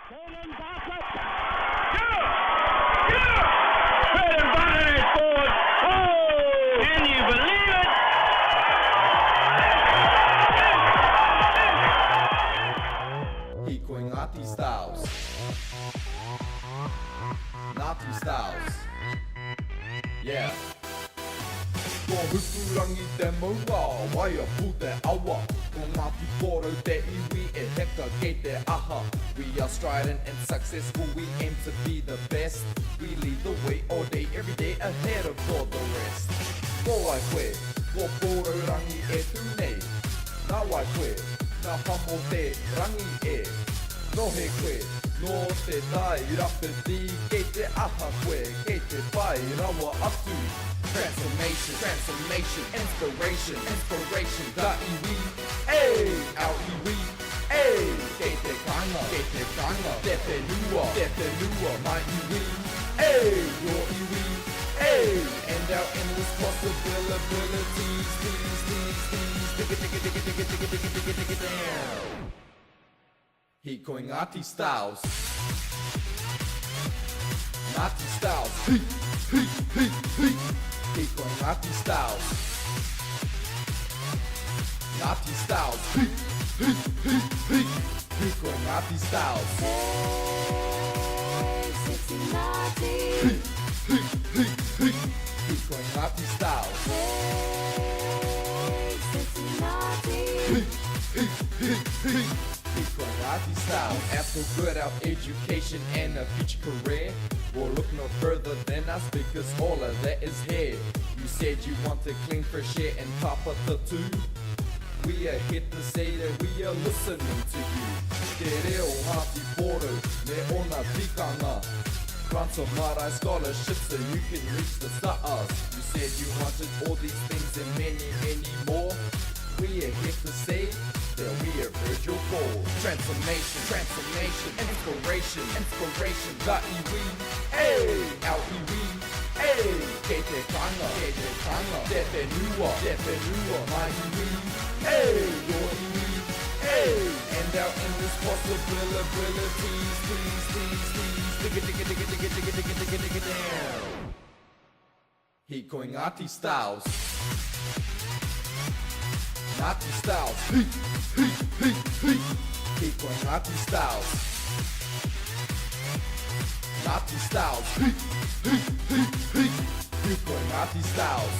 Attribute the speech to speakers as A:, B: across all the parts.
A: Can you believe it?
B: Hikoi Nati Stylez. Nati Stylez. Yeah. こう膨らぎてもがワイヤーであわこのナティボールで we in hector gate であは We are strident and successful we aim to be the best We lead the way all day every day ahead of all the rest こうワイクエこうボールランギエトゥネなワイクエなハモでランギエのへクエのてたいラップディゲーテアハクエゲーテバイラワアトゥTransformation, transformation, inspiration, inspiration. Da iwi, ay, out iwi, ay. Kete kanga, depe nua, my iwi, ay, your iwi, ay. And our endless possibilities, dig it down. Hikoi Nati Stylez. Nati Stylez. Hikoi Nati Stylez. Nati Stylez. Hikoi Nati Stylez.
C: Hey, sexy Nati.
B: Hikoi Nati Stylez.
C: Hey, sexy Nati.
B: Hikoi Nati Stylez. After good out education and a future career, we'll look no further than us because all of that is here. You said you want to clean fresh air and top up the two. We are here to say that we are listening to you. Te reo hati poro, me ona tikanga. Grant some Marai scholarship so you can reach the stars. You said you wanted all these things and many, many more. We are here to say that we have heard your call. Transformation, transformation, inspiration, inspiration. Da iwi, ay, out iwi, ay. Kete kanga, depe nua, my iwi, ay, your iwi, ay. And our endless possibilities, please, dig it down. Hikoi Nati Stylez. Nati Stylez. Hikoi Nati Stylez. Nati Stylez. Hikoi Nati Stylez.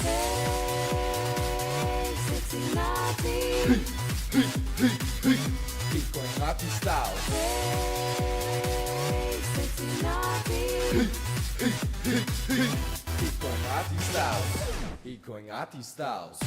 C: Hey, sexy Nati.
B: Hikoi Nati Stylez.
C: Hey, sexy Nati.
B: Hikoi Nati Stylez. Hikoi Nati Stylez.